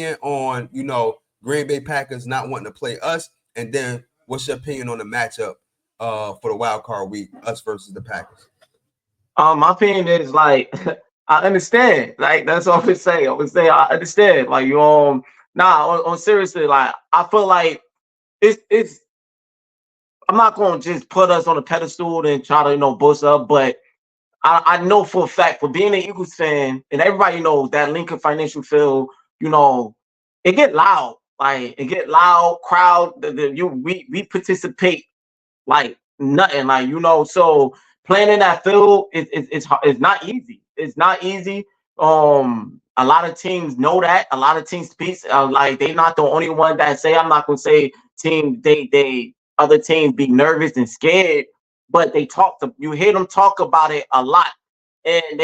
opinion on, Green Bay Packers not wanting to play us? And then what's your opinion on the matchup for the wild card week, us versus the Packers? My opinion is like I understand. Like that's all I would say. I understand. Like on seriously, like I feel like it's I'm not gonna just put us on a pedestal and try to, boost up, but I know for a fact, for being an Eagles fan, and everybody knows that Lincoln Financial Field, you know, it get loud. Like it get loud, crowd. We participate like nothing. Like so playing in that field it's not easy. It's not easy. A lot of teams know that. A lot of teams speak like they not the only one that say. I'm not gonna say team. They other teams be nervous and scared, but they talk to you. Hear them talk about it a lot, and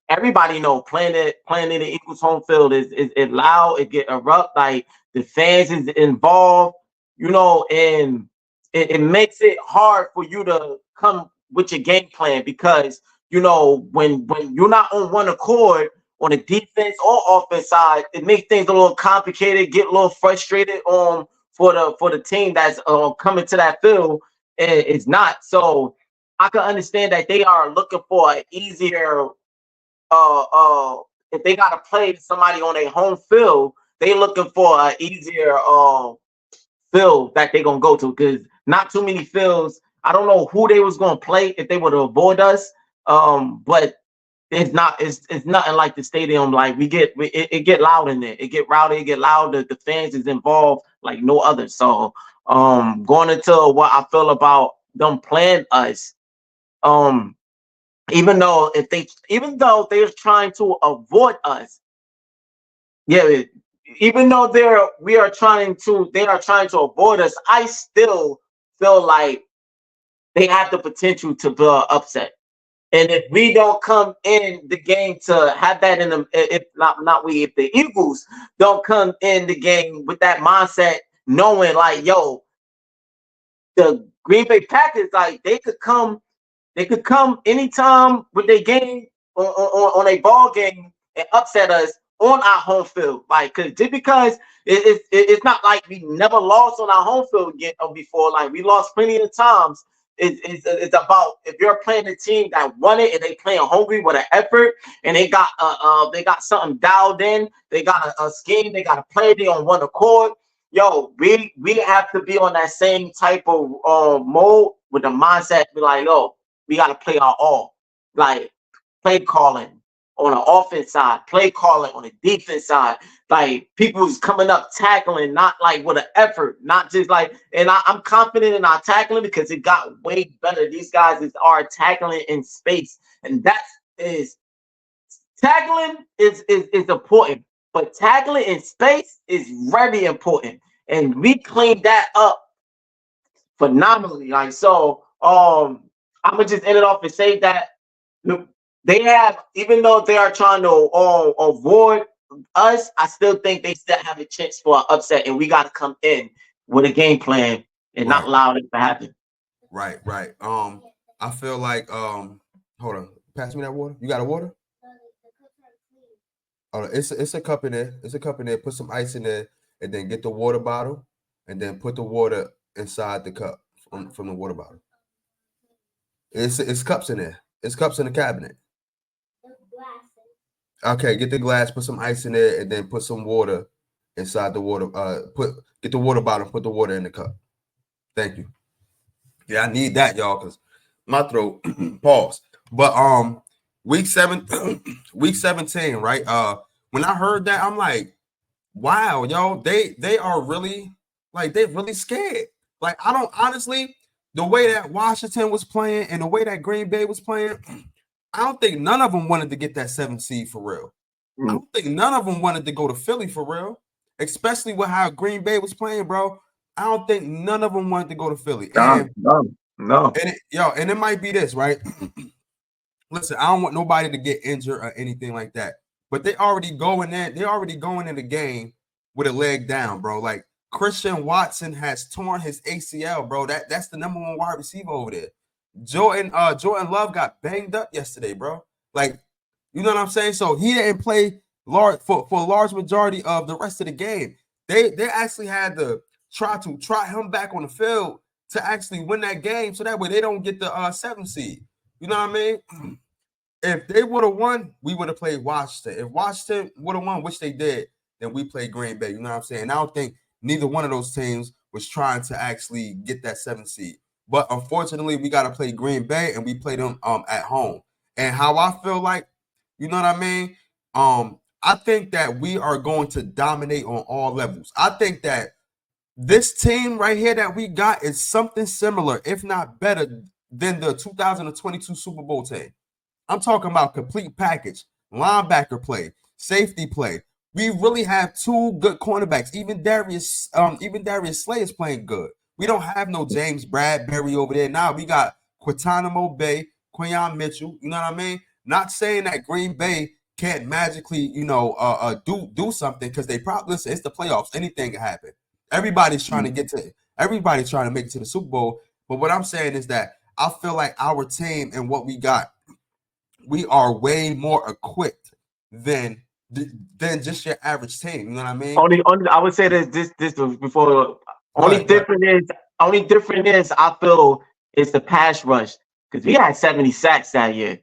everybody know playing in the Eagles home field is loud. It get erupt. Like the fans is involved. And it makes it hard for you to come with your game plan because when you're not on one accord on the defense or offense side, it makes things a little complicated, get a little frustrated for the team that's coming to that field. It's not. So I can understand that they are looking for an easier if they gotta play somebody on their home field, they looking for an easier field that they're gonna go to because not too many fields. I don't know who they was gonna play if they would avoid us. But it's nothing like the stadium. Like it get loud in there. It get rowdy, it get loud. The fans is involved like no other. So going into what I feel about them playing us, um, even though they're trying to avoid us, yeah, even though they are trying to avoid us, I still feel like they have the potential to be upset. And if we don't come in the game to have that in them, if not we, if the Eagles don't come in the game with that mindset, knowing like, yo, the Green Bay Packers, like they could come anytime with their game on a ball game and upset us on our home field. Like, cause just because it's not like we never lost on our home field again before. Like we lost plenty of times. It's about if you're playing a team that won it and they playing hungry with an effort and they got something dialed in. They got a scheme. They got a play. They on one accord. Yo, we have to be on that same type of mode with the mindset. Be like, yo, we got to play our all. Like play calling on the offense side, play calling on the defense side. Like people's coming up tackling, not like with an effort, not just like. And I'm confident in our tackling because it got way better. These guys are tackling in space, and that is tackling is important, but tackling in space is very important, and we cleaned that up phenomenally. Like so, I'm gonna just end it off and say that they have, even though they are trying to avoid us, I still think they still have a chance for an upset, and we got to come in with a game plan and not Right, allow it to happen. right. I feel like hold on, pass me that water. You got a water? Oh, it's a cup in there. It's a cup in there. Put some ice in there, and then get the water bottle, and then put the water inside the cup from the water bottle. It's cups in there. It's cups in the cabinet. Okay, get the glass, put some ice in there, and then put some water inside the water. Get the water bottle, put the water in the cup. Thank you. Yeah, I need that, y'all, because my throat pause. But week 7, week 17, right? When I heard that, I'm like, wow, yo, they are really like they're really scared. Like, I don't honestly, the way that Washington was playing and the way that Green Bay was playing, I don't think none of them wanted to get that 7th seed for real. I don't think none of them wanted to go to Philly for real, especially with how Green Bay was playing, bro. I don't think none of them wanted to go to Philly. No. And it might be this, right? Listen, I don't want nobody to get injured or anything like that. But they already going in the game with a leg down, bro. Like Christian Watson has torn his ACL, bro. That's the number one wide receiver over there. Jordan Love got banged up yesterday, bro. Like, you know what I'm saying? So he didn't play for a large majority of the rest of the game. They actually had to try him back on the field to actually win that game, so that way they don't get the 7th seed. You know what I mean? If they would have won, we would have played Washington. If Washington would have won, which they did, then we played Green Bay. You know what I'm saying? And I don't think neither one of those teams was trying to actually get that 7th seed. But unfortunately, we got to play Green Bay, and we play them at home. And how I feel like, you know what I mean? I think that we are going to dominate on all levels. I think that this team right here that we got is something similar, if not better, than the 2022 Super Bowl team. I'm talking about complete package, linebacker play, safety play. We really have 2 good cornerbacks. Even Darius Slay is playing good. We don't have no James Bradbury over there. Now we got Quintanamo Bay, Quinyon Mitchell. You know what I mean? Not saying that Green Bay can't magically, do something, because they probably, listen, it's the playoffs. Anything can happen. Everybody's trying to make it to the Super Bowl. But what I'm saying is that I feel like our team and what we got, we are way more equipped than just your average team. You know what I mean? Only I would say this before. Only different is I feel it's the pass rush, because we had 70 sacks that year.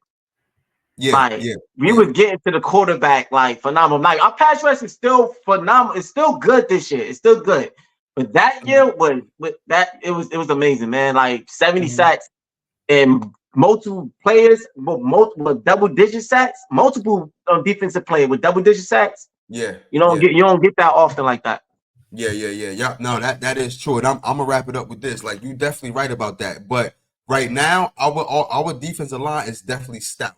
We was getting to the quarterback like phenomenal. Like our pass rush is still phenomenal. It's still good this year. It's still good. But that year it was amazing, man. Like 70 sacks and multiple players with multiple double-digit sacks, multiple defensive players with double-digit sacks. Yeah, you don't get that often like that. Yeah. No, that is true. And I'm gonna wrap it up with this. Like, you definitely right about that. But right now, our defensive line is definitely stout.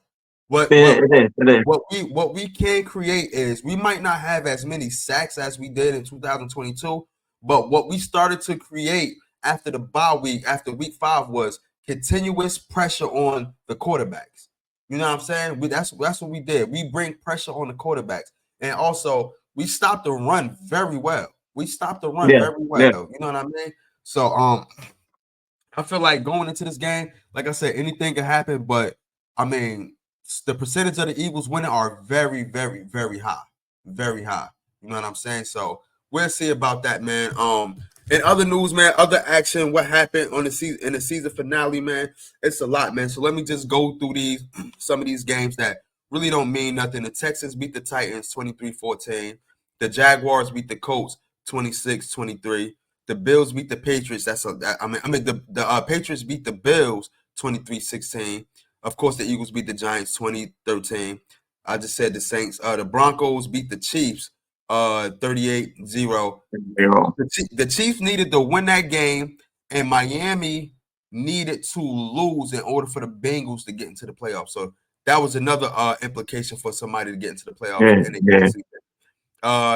What we can create is, we might not have as many sacks as we did in 2022, but what we started to create after the bye week, after week 5, was continuous pressure on the quarterbacks. You know what I'm saying? That's what we did. We bring pressure on the quarterbacks, and also we stopped the run very well. We stopped the run very well. You know what I mean? So I feel like going into this game, like I said, anything can happen, but I mean, the percentage of the Eagles winning are very, very, very high. Very high. You know what I'm saying? So we'll see about that, man. In other news, man, other action, what happened on the season finale, man, it's a lot, man. So let me just go through some of these games that really don't mean nothing. The Texans beat the Titans 23-14. The Jaguars beat the Colts 26-23. The Bills beat the Patriots. The Patriots beat the Bills 23-16. Of course, the Eagles beat the Giants 20-13. I just said the Saints. The Broncos beat the Chiefs 38-0. The Chiefs needed to win that game, and Miami needed to lose in order for the Bengals to get into the playoffs. So that was another implication for somebody to get into the playoffs.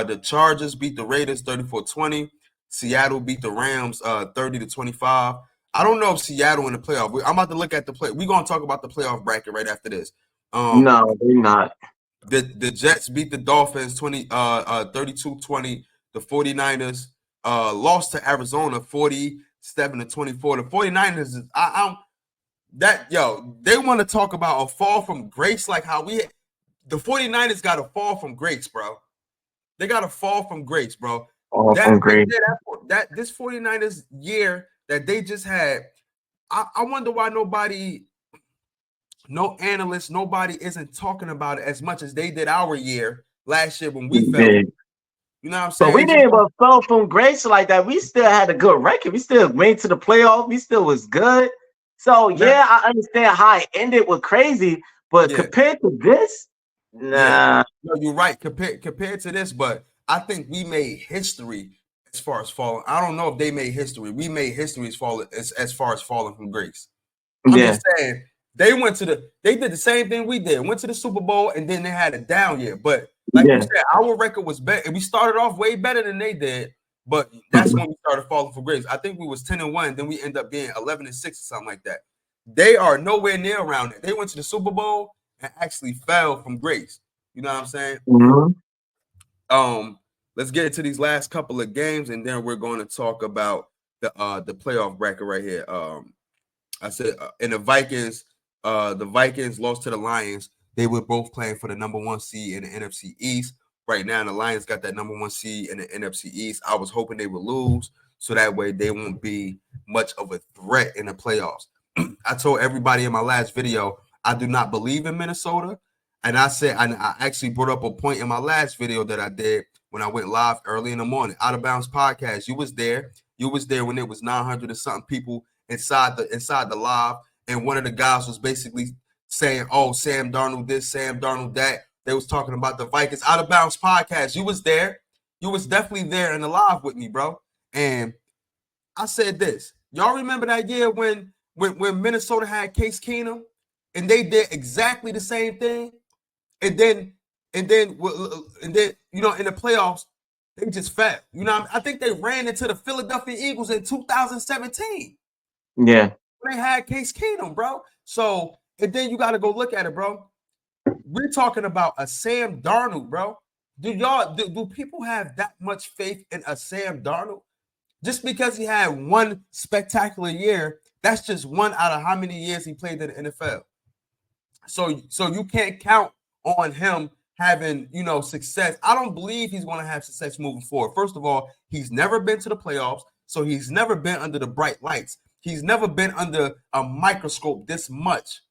The Chargers beat the Raiders 34-20. Seattle beat the Rams 30-25. I don't know if Seattle in the playoff. I'm about to look at the play. We're going to talk about the playoff bracket right after this. No, they're not. The Jets beat the Dolphins 32-20. The 49ers lost to Arizona 47-24. The 49ers they want to talk about a fall from grace, like how the 49ers got a fall from grace, bro. They got a fall from grace, bro. This 49ers year that they just had, I wonder why no analyst, nobody isn't talking about it as much as they did our year last year when we fell. You know what I'm saying? But we didn't even fell from grace like that. We still had a good record. We still made to the playoff. We still was good. So I understand how it ended was crazy, but compared to this, nah. No, you're right. Compared to this, but I think we made history as far as falling. I don't know if they made history. We made history as far as falling from grace. I'm just saying, they did the same thing we did. Went to the Super Bowl, and then they had a down year. But like you said, our record was better. We started off way better than they did, but that's when we started falling from grace. I think we was 10-1, then we end up being 11-6 or something like that. They are nowhere near around it. They went to the Super Bowl and actually fell from grace. You know what I'm saying? Mm-hmm. Let's get into these last couple of games, and then we're going to talk about the playoff bracket right here. I said in the Vikings lost to the Lions They were both playing for the number 1 seed in the NFC East. Right now, the Lions got that number 1 seed in the NFC East. I was hoping they would lose, so that way they won't be much of a threat in the playoffs. I told everybody in my last video, I do not believe in Minnesota. And I said, I actually brought up a point in my last video that I did when I went live early in the morning. Out of Bounds podcast. You was there. You was there when it was 900 or something people inside the live. And one of the guys was basically saying, oh, Sam Darnold this, Sam Darnold that. They was talking about the Vikings. Out of Bounds podcast. You was there. You was definitely there in the live with me, bro. And I said this. Y'all remember that year when Minnesota had Case Keenum and they did exactly the same thing? And then in the playoffs, they just fell. I think they ran into the Philadelphia Eagles in 2017. Yeah. They had Case Keenum, bro. So, and then you got to go look at it, bro. We're talking about a Sam Darnold, bro. Do people have that much faith in a Sam Darnold? Just because he had one spectacular year, that's just one out of how many years he played in the NFL. So you can't count on him having, success. I don't believe he's going to have success moving forward. First of all, he's never been to the playoffs, so he's never been under the bright lights. He's never been under a microscope this much.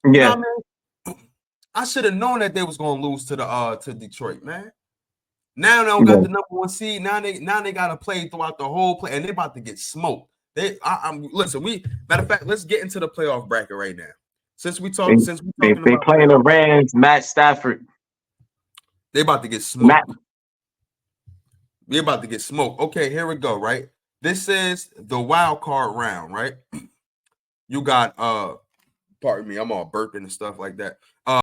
Yeah. You know what I mean? I should have known that they was going to lose to Detroit, man. Now they don't got the number 1 seed. Now they got to play throughout the whole play, and they're about to get smoked. Listen. Matter of fact, let's get into the playoff bracket right now. Since we talking they about playing the Rams, Matt Stafford. They about to get smoked. We're about to get smoked. Okay, here we go. Right, this is the wild card round. Right, you got pardon me, I'm all burping and stuff like that.